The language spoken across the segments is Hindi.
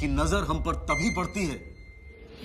कि नजर हम पर तभी पड़ती है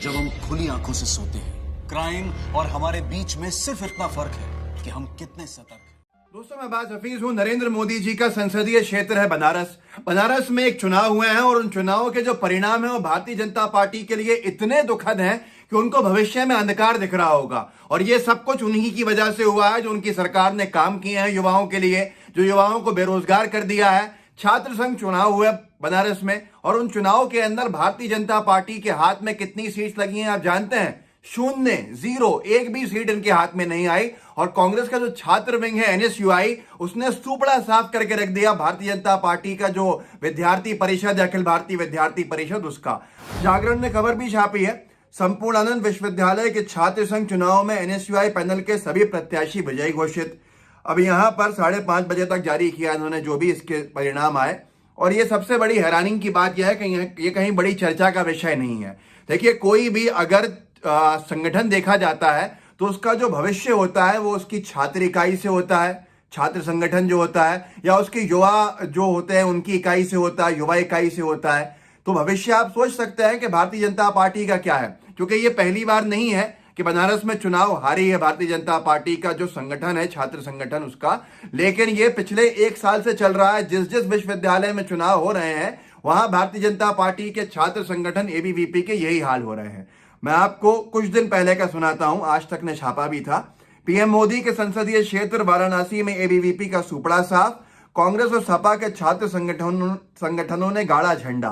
जब हम खुली आंखों से सोते हैं। क्राइम और हमारे बीच में सिर्फ इतना फर्क है कि हम कितने सतर्क हैं। दोस्तों, मैं बात हफीज हूं। नरेंद्र मोदी जी का संसदीय क्षेत्र है बनारस। बनारस में एक चुनाव हुए हैं और उन चुनावों के जो परिणाम है वो भारतीय जनता पार्टी के लिए इतने दुखद हैं कि उनको भविष्य में अंधकार दिख रहा होगा। और ये सब कुछ उन्हीं की वजह से हुआ है जो उनकी सरकार ने काम किए हैं युवाओं के लिए, जो युवाओं को बेरोजगार कर दिया है। छात्र संघ चुनाव हुए बनारस में और उन चुनाव के अंदर भारतीय जनता पार्टी के हाथ में कितनी सीट्स लगी हैं आप जानते हैं? 0, 0, एक भी सीट इनके हाथ में नहीं आई। और कांग्रेस का जो छात्र विंग है एनएसयूआई, उसने सुपड़ा साफ करके रख दिया भारतीय जनता पार्टी का जो विद्यार्थी परिषद है, अखिल भारतीय विद्यार्थी परिषद, उसका। जागरण ने खबर भी छापी है, संपूर्णानंद विश्वविद्यालय के छात्र संघ चुनाव में एनएसयूआई पैनल के सभी प्रत्याशी विजयी घोषित। अब यहां पर 5:30 बजे तक जारी किया इन्होंने जो भी इसके परिणाम आए। और ये सबसे बड़ी हैरानी की बात यह है कि ये कहीं बड़ी चर्चा का विषय नहीं है। देखिए, कोई भी अगर संगठन देखा जाता है तो उसका जो भविष्य होता है वो उसकी छात्र इकाई से होता है, छात्र संगठन जो होता है, या उसके युवा जो होते हैं उनकी इकाई से होता है, युवा इकाई से होता है। तो भविष्य आप सोच सकते हैं कि भारतीय जनता पार्टी का क्या है, क्योंकि ये पहली बार नहीं है कि बनारस में चुनाव हारी है भारतीय जनता पार्टी का जो संगठन है, छात्र संगठन उसका। लेकिन ये पिछले 1 साल से चल रहा है। जिस जिस विश्वविद्यालय में चुनाव हो रहे हैं वहां भारतीय जनता पार्टी के छात्र संगठन एबीवीपी के यही हाल हो रहे हैं। मैं आपको कुछ दिन पहले का सुनाता हूं, आज तक ने छापा भी था। पीएम मोदी के संसदीय क्षेत्र वाराणसी में एबीवीपी का सुपड़ा साफ, कांग्रेस और सपा के छात्र संगठनों ने गाड़ा झंडा।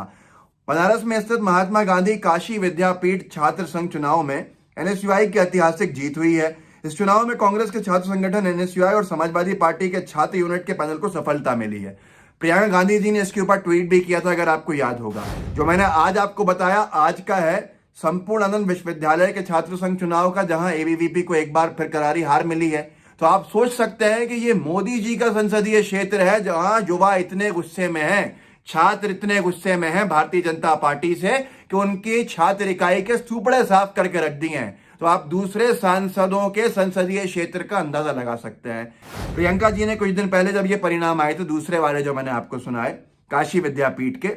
बनारस में स्थित महात्मा गांधी काशी विद्यापीठ छात्र संघ चुनाव में एनएसयूआई की ऐतिहासिक जीत हुई है। इस चुनाव में कांग्रेस के छात्र संगठन एनएसयूआई और समाजवादी पार्टी के छात्र यूनिट के पैनल को सफलता मिली है। प्रियंका गांधी जी ने इसके ऊपर ट्वीट भी किया था, अगर आपको याद होगा। जो मैंने आज आपको बताया आज का है संपूर्णानंद विश्वविद्यालय के छात्र संघ चुनाव का, जहां एबीवीपी को एक बार फिर करारी हार मिली है। तो आप सोच सकते हैं कि ये मोदी जी का संसदीय क्षेत्र है जहां युवा इतने गुस्से में हैं, छात्र इतने गुस्से में हैं भारतीय जनता पार्टी से कि उनकी छात्र इकाई के सुपड़े साफ करके रख दिए हैं। तो आप दूसरे सांसदों के संसदीय क्षेत्र का अंदाजा लगा सकते हैं। प्रियंका जी ने कुछ दिन पहले जब ये परिणाम आए थे, दूसरे वाले जो मैंने आपको सुनाए काशी विद्यापीठ के,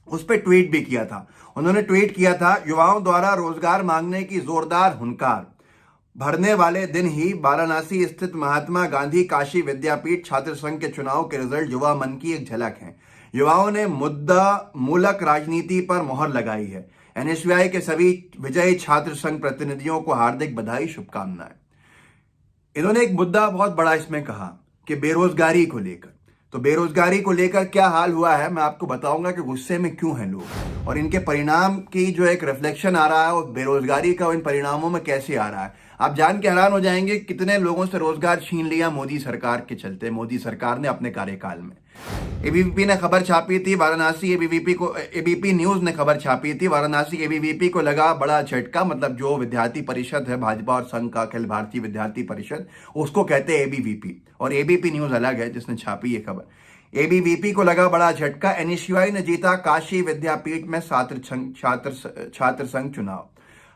उस पर ट्वीट भी किया था। उन्होंने ट्वीट किया था, युवाओं द्वारा रोजगार मांगने की जोरदार हुंकार, भरने वाले दिन ही वाराणसी स्थित महात्मा गांधी काशी विद्यापीठ छात्र संघ के चुनाव के रिजल्ट युवा मन की एक झलक है। युवाओं ने मुद्दा मूलक राजनीति पर मोहर लगाई है। एनएसयूआई के सभी विजयी छात्र संघ प्रतिनिधियों को हार्दिक बधाई, शुभकामनाएं। इन्होंने एक मुद्दा बहुत बड़ा इसमें कहा कि बेरोजगारी को लेकर। तो बेरोजगारी को लेकर क्या हाल हुआ है मैं आपको बताऊंगा कि गुस्से में क्यों हैं लोग, और इनके परिणाम की जो एक रिफ्लेक्शन आ रहा है और बेरोजगारी का इन परिणामों में कैसे आ रहा है। आप जान के हैरान हो जाएंगे कितने लोगों से रोजगार छीन लिया मोदी सरकार के चलते, मोदी सरकार ने अपने कार्यकाल में। एबीवीपी ने खबर छापी थी, वाराणसी एबीपी न्यूज ने खबर छापी थी, वाराणसी एबीवीपी को लगा बड़ा झटका। मतलब जो विद्यार्थी परिषद है भाजपा और संघ का, अखिल भारतीय विद्यार्थी परिषद, उसको कहते हैं एबीवीपी, और एबीपी न्यूज अलग है जिसने छापी ये खबर। एबीवीपी को लगा बड़ा झटका, एनएसयूआई ने जीता काशी विद्यापीठ में छात्र संघ चुनाव।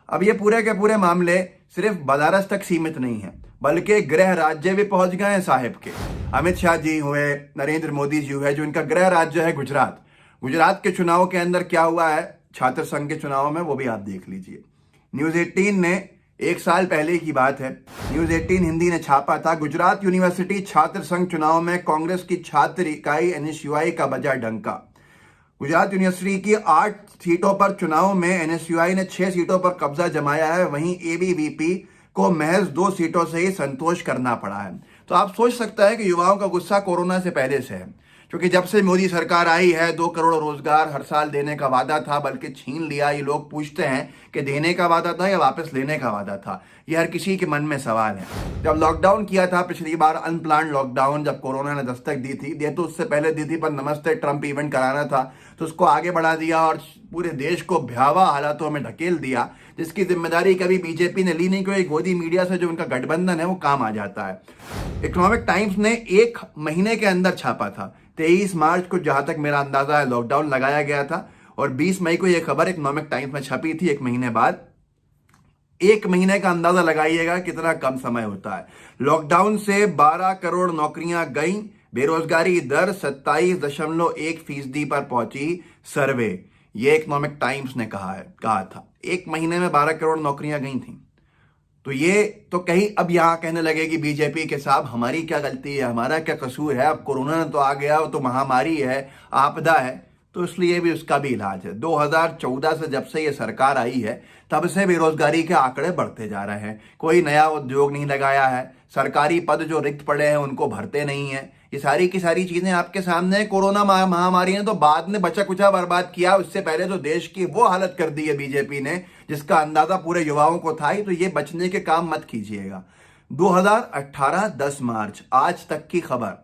अब ये पूरे के पूरे मामले सिर्फ बनारस तक सीमित नहीं है, बल्कि गृह राज्य भी पहुंच गए हैं साहिब के। अमित शाह जी हुए, नरेंद्र मोदी जी हुए, जो इनका गृह राज्य है गुजरात। गुजरात के चुनाव के अंदर क्या हुआ है छात्र संघ के चुनाव में, वो भी आप देख लीजिए। न्यूज 18 ने 1 साल पहले की बात है, न्यूज 18 हिंदी ने छापा था, गुजरात यूनिवर्सिटी छात्र संघ चुनाव में कांग्रेस की छात्र इकाई एनएसयूआई का बजा डंका। गुजरात यूनिवर्सिटी की 8 सीटों पर चुनाव में एनएसयूआई ने 6 सीटों पर कब्जा जमाया है, वहीं एबीवीपी को महज 2 सीटों से ही संतोष करना पड़ा है। तो आप सोच सकते हैं कि युवाओं का गुस्सा कोरोना से पहले से है, क्योंकि जब से मोदी सरकार आई है 2 करोड़ रोजगार हर साल देने का वादा था, बल्कि छीन लिया। ये लोग पूछते हैं कि देने का वादा था या वापस लेने का वादा था, ये हर किसी के मन में सवाल है। जब लॉकडाउन किया था पिछली बार, अनप्लान्ड लॉकडाउन, जब कोरोना ने दस्तक दी थी, तो उससे पहले दी थी, पर नमस्ते ट्रंप इवेंट कराना था तो उसको आगे बढ़ा दिया और पूरे देश को भयावह हालातों में ढकेल दिया, जिसकी जिम्मेदारी कभी बीजेपी ने ली नहीं, क्योंकि मोदी मीडिया से जो उनका गठबंधन है वो काम आ जाता है। इकोनॉमिक टाइम्स ने 1 महीने के अंदर छापा था, 23 मार्च को जहां तक मेरा अंदाजा है लॉकडाउन लगाया गया था, और 20 मई को यह खबर इकोनॉमिक टाइम्स में छपी थी। 1 महीने बाद, 1 महीने का अंदाजा लगाइएगा कितना कम समय होता है। लॉकडाउन से 12 करोड़ नौकरियां गई, बेरोजगारी दर 27.1% पर पहुंची। सर्वे ये इकोनॉमिक टाइम्स ने कहा था। 1 महीने में 12 करोड़ नौकरियां गई थी। तो ये तो कहीं अब यहां कहने लगे कि बीजेपी के साहब हमारी क्या गलती है, हमारा क्या कसूर है, अब कोरोना तो आ गया, वो तो महामारी है, आपदा है, तो इसलिए भी उसका भी इलाज है। 2014 से जब से ये सरकार आई है तब से बेरोजगारी के आंकड़े बढ़ते जा रहे हैं। कोई नया उद्योग नहीं लगाया है, सरकारी पद जो रिक्त पड़े हैं उनको भरते नहीं है। ये सारी की सारी चीजें आपके सामने है। कोरोना महामारी ने तो बाद में बचा कुचा बर्बाद किया, उससे पहले तो देश की वो हालत कर दी है बीजेपी ने जिसका अंदाजा पूरे युवाओं को था ही। तो ये बचने के काम मत कीजिएगा। 2018 10 मार्च आज तक की खबर,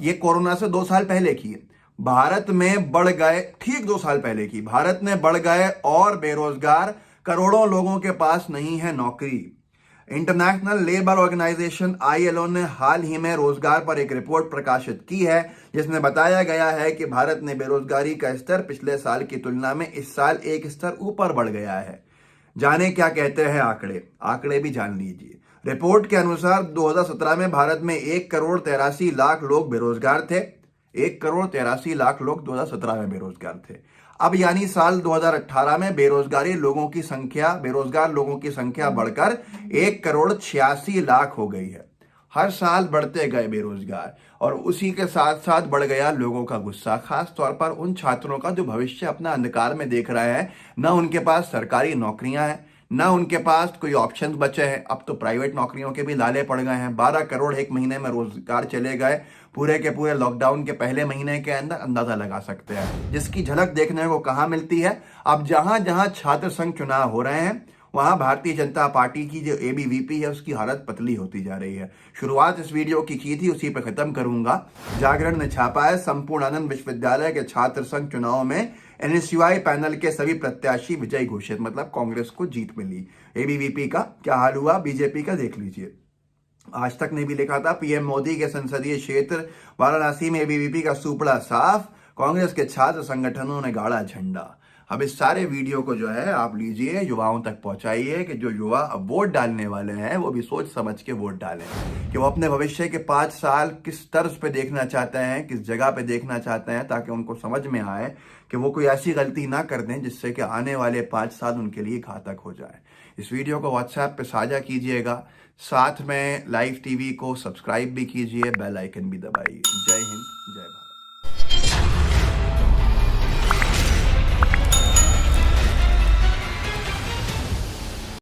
ये कोरोना से 2 साल पहले की है। भारत में बढ़ गए, ठीक 2 साल पहले की, भारत में बढ़ गए और बेरोजगार, करोड़ों लोगों के पास नहीं है नौकरी। इंटरनेशनल लेबर ऑर्गेनाइजेशन ILO ने हाल ही में रोजगार पर एक रिपोर्ट प्रकाशित की है जिसमें बताया गया है कि भारत में बेरोजगारी का स्तर पिछले साल की तुलना में इस साल एक स्तर ऊपर बढ़ गया है। जाने क्या कहते हैं आंकड़े भी जान लीजिए। रिपोर्ट के अनुसार 2017 में भारत में 1 करोड़ 83 लाख लोग बेरोजगार थे। 1 करोड़ 83 लाख लोग 2017 में बेरोजगार थे। अब यानी साल 2018 में बेरोजगार लोगों की संख्या बढ़कर 1 करोड़ 86 लाख हो गई है। हर साल बढ़ते गए बेरोजगार और उसी के साथ साथ बढ़ गया लोगों का गुस्सा, खास तौर पर उन छात्रों का जो भविष्य अपना अंधकार में देख रहे हैं। न उनके पास सरकारी नौकरियां हैं, न उनके पास कोई ऑप्शंस बचे हैं। अब तो प्राइवेट नौकरियों के भी लाले पड़ गए हैं। 12 करोड़ 1 महीने में रोजगार चले गए। पूरे के पूरे लॉकडाउन के पहले महीने के अंदर अंदाजा लगा सकते हैं, जिसकी झलक देखने को कहां मिलती है। अब जहां जहां छात्र संघ चुनाव हो रहे हैं वहां भारतीय जनता पार्टी की जो ABVP है उसकी हालत पतली होती जा रही है। शुरुआत इस वीडियो की थी, उसी पर खत्म करूंगा। जागरण ने छापा है, संपूर्णानंद विश्वविद्यालय के छात्र संघ चुनाव में NSUI पैनल के सभी प्रत्याशी विजयी घोषित, मतलब कांग्रेस को जीत मिली। ABVP का क्या हाल हुआ, बीजेपी का देख लीजिए। आज तक ने भी लिखा था, PM मोदी के संसदीय क्षेत्र वाराणसी में ABVP का सुपड़ा साफ, कांग्रेस के छात्र संगठनों ने गाड़ा झंडा। अब इस सारे वीडियो को जो है आप लीजिए, युवाओं तक पहुंचाइए कि जो युवा अब वोट डालने वाले हैं वो भी सोच समझ के वोट डालें कि वो अपने भविष्य के 5 साल किस तर्ज पे देखना चाहते हैं, किस जगह पे देखना चाहते हैं, ताकि उनको समझ में आए कि वो कोई ऐसी गलती ना कर दें जिससे कि आने वाले 5 साल उनके लिए घातक हो जाए। इस वीडियो को WhatsApp पे साझा कीजिएगा, साथ में लाइव TV को सब्सक्राइब भी कीजिए, बेल आइकन भी दबाइए। जय हिंद।